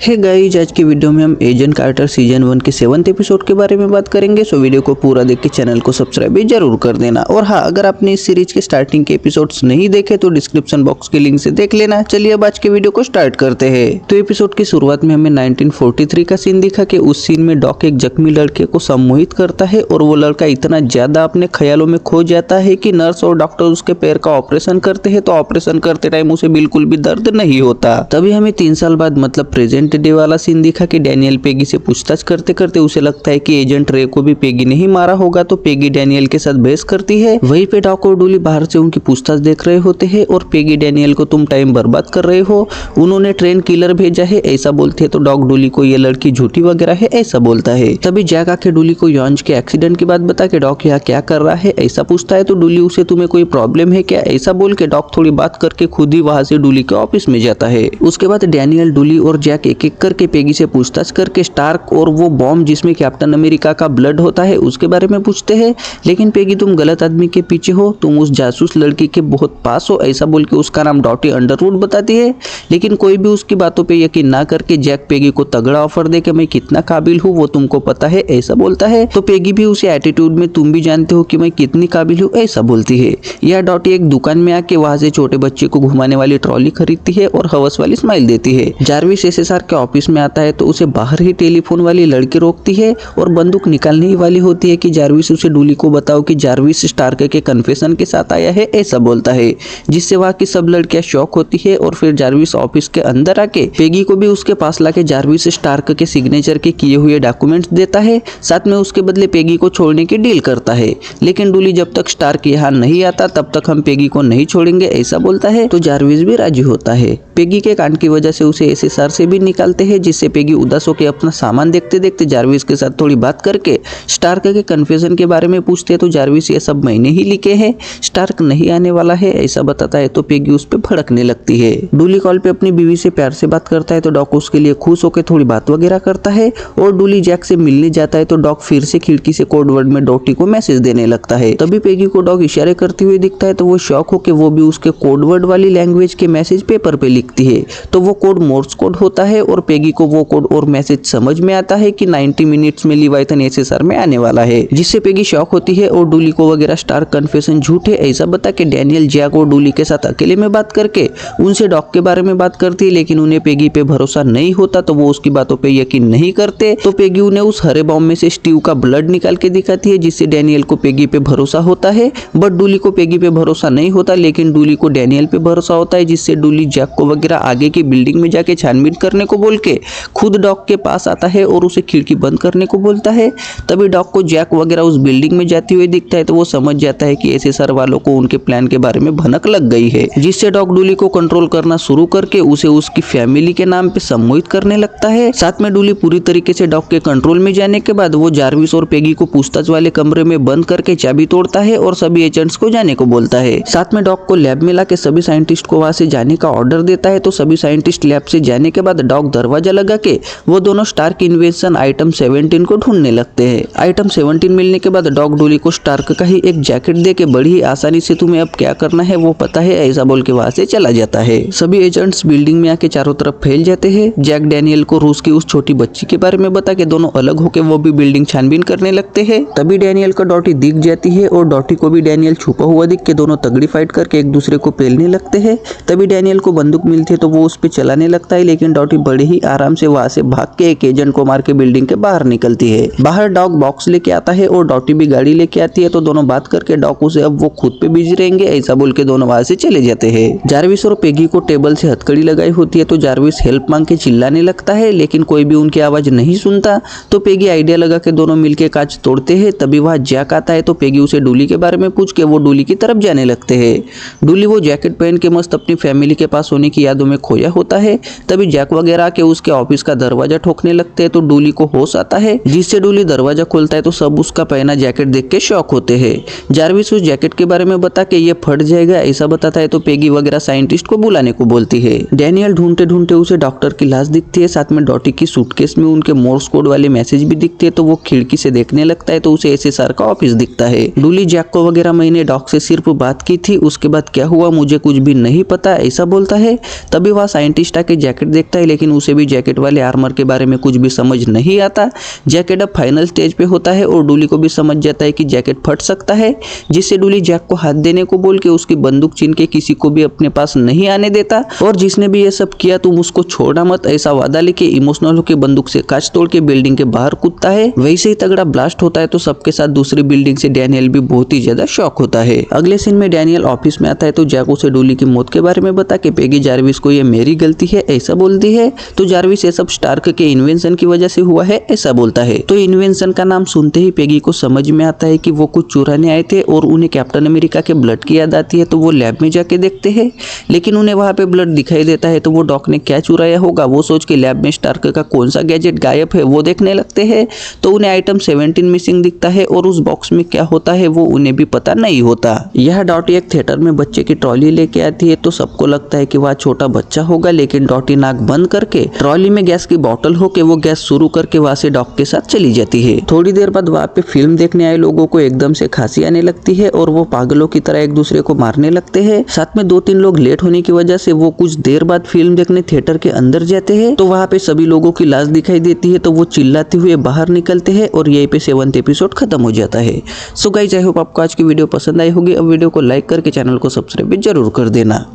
Hey guys, आज की video में हम एजेंट कार्टर सीजन 1 के 7th एपिसोड के बारे में बात करेंगे। सो वीडियो को पूरा देख के चैनल को सब्सक्राइब भी जरूर कर देना। और हाँ, अगर आपने इस सीरीज के स्टार्टिंग के एपिसोड्स नहीं देखे तो डिस्क्रिप्शन बॉक्स के लिंक से देख लेना। चलिए अब आज के वीडियो को स्टार्ट करते हैं। तो एपिसोड की शुरुआत में हमें 1943 का सीन दिखा कि उस सीन में डॉक एक जख्मी लड़के को सम्मोहित करता है और वो लड़का इतना ज्यादा अपने ख्यालों में खो जाता है कि नर्स और डॉक्टर उसके पैर का ऑपरेशन करते हैं। तो ऑपरेशन करते टाइम उसे बिल्कुल भी दर्द नहीं होता। तभी हमें 3 साल बाद मतलब प्रेजेंट डे वाला सीन दिखा कि डैनियल पेगी से पूछताछ करते करते उसे लगता है कि एजेंट रे को भी पेगी ने ही मारा होगा। तो पेगी डैनियल के साथ बहस करती है। वहीं पे डॉक और डूली बाहर से उनकी पूछताछ देख रहे होते हैं और पेगी डैनियल को तुम टाइम बर्बाद कर रहे हो, उन्होंने ट्रेन किलर भेजा है ऐसा बोलते है। तो डॉक डूली को ये लड़की झूठी वगैरह है ऐसा बोलता है। तभी जैक आके डूली को यॉन्ज के एक्सीडेंट की बात बता के डॉक यहाँ क्या कर रहा है ऐसा पूछता है। तो डूली उसे तुम्हें कोई प्रॉब्लम है क्या ऐसा बोल के डॉक थोड़ी बात करके खुद ही वहां से डूली के ऑफिस में जाता है। उसके बाद डैनियल, डूली और जैक एक एक करके पेगी से पूछताछ करके स्टार्क और वो बॉम्ब जिसमें कैप्टन अमेरिका का ब्लड होता है उसके बारे में पूछते हैं। लेकिन पेगी तुम गलत आदमी के पीछे हो, तुम उस जासूस लड़की के बहुत पास हो ऐसा बोल के उसका नाम डॉटी अंडरवुड बताती है। लेकिन कोई भी उसकी बातों पे यकीन ना करके जैक पेगी को तगड़ा ऑफर दे कि मैं कितना काबिल हूँ वो तुमको पता है ऐसा बोलता है। तो पेगी भी उसे एटीट्यूड में तुम भी जानते हो कि मैं कितनी काबिल हूँ ऐसा बोलती है। यह डॉटी एक दुकान में आके वहां से छोटे बच्चे को घुमाने वाली ट्रॉली खरीदती है और हवस वाली स्माइल देती है। जारविस एसएसआर के ऑफिस में आता है तो उसे बाहर ही टेलीफोन वाली लड़की रोकती है और बंदूक निकालने ही वाली होती है कि जारविस उसे डूली को बताओ कि जारविस स्टार्क के कन्फेशन के साथ आया है ऐसा बोलता है, जिससे वहां की सब लड़कियां शॉक होती है। और फिर जारविस ऑफिस के अंदर आके पेगी को भी उसके पास लाके जारविस स्टार्क के सिग्नेचर के किए हुए डॉक्यूमेंट्स देता है। साथ में उसके बदले पेगी को छोड़ने की डील करता है। लेकिन डूली जब तक स्टार्क यहाँ नहीं आता तब तक हम पेगी को नहीं छोड़ेंगे ऐसा बोलता है। तो जारविस भी राजी होता है। पेगी के कांड की वजह से उसे एसएसआर से भी निकालते हैं, जिससे पेगी उदास होकर अपना सामान देखते देखते जारविस के साथ थोड़ी बात करके स्टार्क के कन्फेशन के बारे में पूछते हैं। तो जारविस ये सब मैंने ही लिखे हैं, स्टार्क नहीं आने वाला है ऐसा बताता है। तो पेगी उस पर भड़कने लगती है। डूली कॉल पे अपनी बीवी से प्यार से बात करता है तो डॉक उसके लिए खुश होकर थोड़ी बात वगैरह करता है। और डूली जैक से मिलने जाता है तो डॉक फिर से खिड़की से कोड वर्ड में डॉटी को मैसेज देने लगता है। तभी पेगी को डॉक इशारे करते हुए दिखता है तो वो शॉक होकर वो भी उसके कोड वर्ड वाली लैंग्वेज के मैसेज पेपर पे लिखती है। तो वो कोड मोर्स कोड होता है और पेगी को वो कोड और मैसेज समझ में आता है कि 90 मिनट्स में लिवाइथन एसएसआर में आने वाला है, जिससे पेगी शॉक होती है और डूली को वगैरह स्टार्क कन्फेशन झूठ है ऐसा बता के डैनियल जैक और डूली के साथ अकेले में बात करके उनसे डॉक के बारे में बात करती है। लेकिन उन्हें पेगी पे भरोसा नहीं होता तो वो उसकी बातों पे यकीन नहीं करते। तो पेगी उन्हें उस हरे बॉम्ब में से स्टीव का ब्लड निकाल के दिखाती है, जिससे डैनियल को पेगी पे भरोसा होता है। बट डूली को पेगी पे भरोसा नहीं होता, लेकिन डूली को डैनियल पे भरोसा होता है, जिससे डूली जैक को वगैरह आगे की बिल्डिंग में जाके छानबीन करने को बोल के खुद डॉक के पास आता है और उसे खिड़की बंद करने को बोलता है। तभी डॉक को जैक वगैरह उस बिल्डिंग में जाते हुए दिखता है तो वो समझ जाता है कि एसएसआर वालों को उनके प्लान के बारे में भनक लग गई है, जिससे डॉक डूली को कंट्रोल करना शुरू करके उसे उसकी फैमिली के नाम पे सम्मोहित करने लगता है। साथ में डूली पूरी तरीके से डॉक के कंट्रोल में जाने के बाद वो जारविस और पेगी को पूछताछ वाले कमरे में बंद करके चाबी तोड़ता है और सभी एजेंट्स को जाने को बोलता है। साथ में डॉक को लैब में लाके सभी साइंटिस्ट को वहां से जाने का ऑर्डर देता है। तो सभी साइंटिस्ट लैब से जाने के बाद डॉक दरवाजा लगा के वो दोनों स्टार्क इन्वेंशन आइटम 17 को ढूंढने लगते हैं। आइटम 17 मिलने के बाद डॉक डूली को स्टार्क का ही एक जैकेट दे के बड़ी ही आसानी से तुम्हें अब क्या करना है वो पता है ऐसा बोल के वहां से चला जाता है। सभी एजेंट्स बिल्डिंग में आके चारों तरफ फैल जाते हैं। जैक डैनियल को रूस की उस छोटी बच्ची के बारे में बता के दोनों अलग होके वो भी बिल्डिंग छानबीन करने लगते हैं। तभी डैनियल को डॉटी दिख जाती है और डॉटी को भी डैनियल छुपा हुआ दिख के दोनों तगड़ी फाइट करके एक दूसरे को पेलने लगते हैं। तभी डैनियल को बंदूक मिलती है तो वो उस पे चलाने लगता है, लेकिन डॉटी बड़े ही आराम से वहां से भाग के एक एजेंट को मार के बिल्डिंग के बाहर निकलती है। बाहर डॉक बॉक्स लेके आता है और डॉटी भी गाड़ी लेके आती है। तो दोनों बात करके डॉक उसे अब वो खुद पे बिजी रहेंगे ऐसा बोल के दोनों वहां से चले जाते हैं। जारविस और पेगी को टेबल से हथकड़ी लगाई होती है तो जारविस हेल्प मांग के चिल्लाने लगता है, लेकिन कोई भी उनकी आवाज नहीं सुनता। तो पेगी आइडिया लगा के दोनों मिलके कांच तोड़ते हैं। तभी वहां जैक आता है तो पेगी उसे डूली के बारे में पूछ के वो डूली की तरफ जाने लगते हैं। डूली वो जैकेट पहन के मस्त अपनी फैमिली के पास होने की यादों में खोया होता है। तभी जैक वगैरह के उसके ऑफिस का दरवाजा ठोकने लगते हैं तो डूली को होश आता है, जिससे डूली दरवाजा खोलता है तो सब उसका पहना जैकेट देख के शॉक होते हैं। जारविस उस जैकेट के बारे में बता के ये फट जाएगा ऐसा बताता है तो पेगी वगैरह साइंटिस्ट को बुलाने को बोलती है। डैनियल ढूंढते ढूंढते उसे डॉक्टर की लाश दिखती है। साथ में डॉटी की सूटकेस में उनके मोर्स कोड वाले मैसेज भी दिखते हैं तो वो खिड़की से देखने लगता है तो उसे एसएसआर का ऑफिस दिखता है। डूली जैक को वगैरह मैंने डॉक से सिर्फ बात की थी, उसके बाद क्या हुआ मुझे कुछ भी नहीं पता ऐसा बोलता है। तभी वह साइंटिस्ट आके जैकेट देखता है, लेकिन उसे भी जैकेट वाले आर्मर के बारे में कुछ भी समझ नहीं आता। जैकेट अब फाइनल स्टेज पे होता है और डूली को भी समझ जाता है कि जैकेट फट सकता है, जिससे डूली जैक को हाथ देने को बोल के उसकी बंदूक छीन के किसी को भी अपने पास नहीं आने देता और जिसने भी ये सब किया तुम उसको छोड़ना मत ऐसा वादा लेके इमोशनल होकर बंदूक से कांच तोड़ के बिल्डिंग के बाहर कूदता है। वैसे ही तगड़ा ब्लास्ट होता है तो सबके साथ दूसरी बिल्डिंग से डैनियल भी बहुत ही ज्यादा शॉक होता है। अगले सीन में डैनियल ऑफिस में आता है तो जैक उसे डूली की मौत के बारे में बता के पेगी जारविस को ये मेरी गलती है ऐसा बोलती है। तो जारविस ये सब स्टार्क के इन्वेंशन की वजह से हुआ है ऐसा बोलता है। तो इन्वेंशन का नाम सुनते ही पेगी को समझ में आता है कि वो कुछ चुराने आए थे और उन्हें कैप्टन अमेरिका के ब्लड की याद आती है। तो वो लैब में जाके देखते हैं लेकिन उन्हें वहां पे ब्लड दिखाई देता है। तो वो डॉक ने क्या चुराया होगा वो सोच के लैब में स्टार्क का कौन सा गैजेट गायब है वो देखने लगते हैं। तो उन्हें आइटम 17 मिसिंग दिखता है और उस बॉक्स में क्या होता है वो उन्हें भी पता नहीं होता। यह डॉटी एक थिएटर में बच्चे की ट्रॉली लेके आती है तो सबको लगता है कि वह छोटा बच्चा होगा, लेकिन डॉटी नाक बंद करके ट्रॉली में गैस की बोतल होके वो गैस शुरू करके वहां से डॉक के साथ चली जाती है। थोड़ी देर बाद वहां पे फिल्म देखने आए लोगों को एकदम से खांसी आने लगती है और वो पागलों की तरह एक दूसरे को मारने लगते हैं। साथ में 2-3 लोग लेट होने की वजह से वो कुछ देर बाद फिल्म देखने थिएटर के अंदर जाते हैं। तो वहां पे सभी लोगों की लाश दिखाई देती है तो वो चिल्लाते हुए बाहर निकलते हैं और यहीं पे 7th एपिसोड खत्म हो जाता है। सो गाइस आई होप आपको आज की वीडियो पसंद आई होगी। अब वीडियो को लाइक करके चैनल को सब्सक्राइब भी जरूर कर देना।